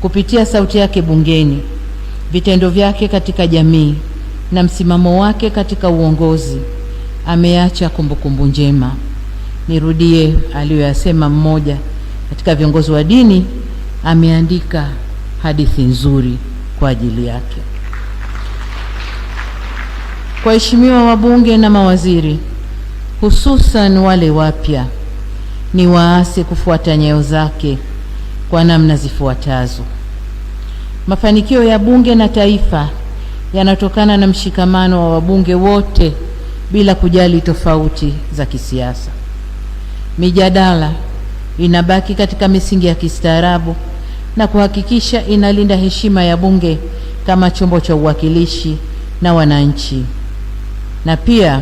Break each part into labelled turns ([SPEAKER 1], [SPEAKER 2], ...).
[SPEAKER 1] Kupitia sauti yake bungeni, vitendo vyake katika jamii na msimamo wake katika uongozi, ameacha kumbukumbu njema. Nirudie aliyoyasema mmoja katika viongozi wa dini, ameandika hadithi nzuri kwa ajili yake. Kwa waheshimiwa wabunge na mawaziri, hususan wale wapya, ni waase kufuata nyayo zake kwa namna zifuatazo. Mafanikio ya bunge na taifa yanatokana na mshikamano wa wabunge wote bila kujali tofauti za kisiasa. Mijadala inabaki katika misingi ya kistaarabu na kuhakikisha inalinda heshima ya bunge kama chombo cha uwakilishi na wananchi, na pia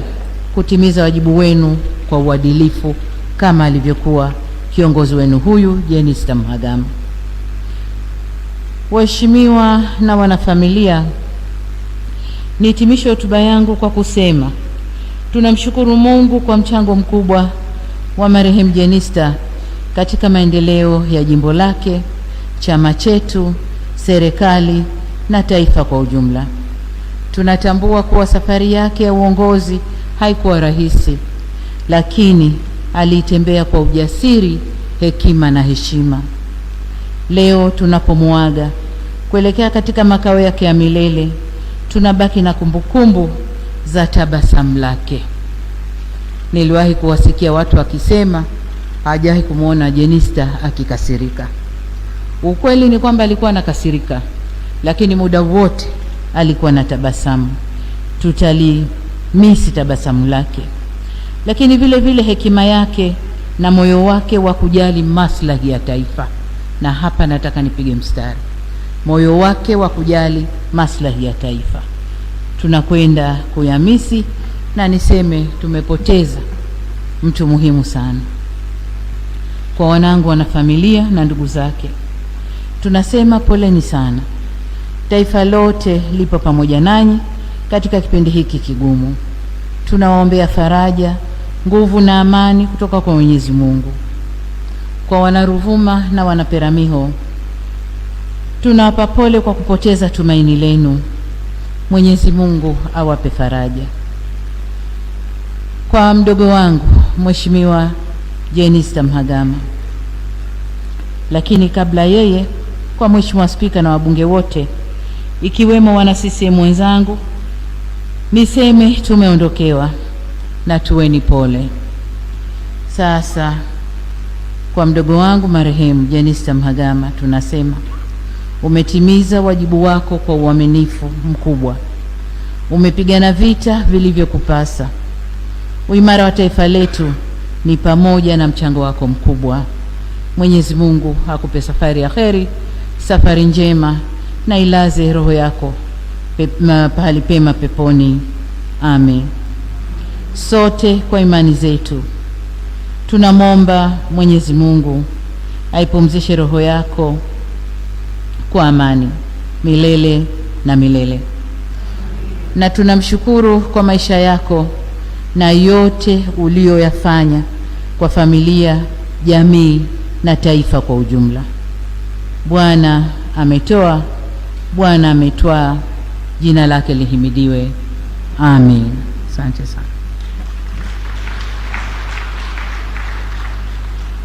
[SPEAKER 1] kutimiza wajibu wenu kwa uadilifu kama alivyokuwa kiongozi wenu huyu Jenista Mhagama. Waheshimiwa na wanafamilia, nihitimishe hotuba yangu kwa kusema tunamshukuru Mungu kwa mchango mkubwa wa marehemu Jenista katika maendeleo ya jimbo lake, chama chetu, serikali na taifa kwa ujumla. Tunatambua kuwa safari yake ya uongozi haikuwa rahisi, lakini aliitembea kwa ujasiri, hekima na heshima. Leo tunapomuaga kuelekea katika makao yake ya milele, tunabaki na kumbukumbu za tabasamu lake. Niliwahi kuwasikia watu wakisema hajawahi kumuona Jenista akikasirika. Ukweli ni kwamba alikuwa anakasirika, lakini muda wote alikuwa na tabasamu. Tutalimisi tabasamu lake, lakini vile vile hekima yake na moyo wake wa kujali maslahi ya taifa. Na hapa nataka nipige mstari, moyo wake wa kujali maslahi ya taifa tunakwenda kuyamisi, na niseme tumepoteza mtu muhimu sana. Kwa wanangu, wanafamilia na ndugu zake, tunasema poleni sana. Taifa lote lipo pamoja nanyi katika kipindi hiki kigumu. Tunawaombea faraja, nguvu na amani kutoka kwa Mwenyezi Mungu. Kwa Wanaruvuma na Wanaperamiho, tunawapa pole kwa kupoteza tumaini lenu. Mwenyezi Mungu awape faraja. Kwa mdogo wangu Mheshimiwa Jenista Mhagama, lakini kabla yeye, kwa Mheshimiwa Spika na wabunge wote ikiwemo wana CCM wenzangu, niseme tumeondokewa na tuweni pole. Sasa kwa mdogo wangu marehemu Jenista Mhagama tunasema umetimiza wajibu wako kwa uaminifu mkubwa. Umepigana vita vilivyokupasa. Uimara wa taifa letu ni pamoja na mchango wako mkubwa. Mwenyezi Mungu akupe safari ya kheri, safari njema, na ilaze roho yako pahali pema peponi. Amen. Sote kwa imani zetu tunamwomba Mwenyezi Mungu aipumzishe roho yako kwa amani milele na milele, na tunamshukuru kwa maisha yako na yote uliyoyafanya kwa familia, jamii na taifa kwa ujumla. Bwana ametoa, Bwana ametwaa, jina lake lihimidiwe. Amen. Asante sana.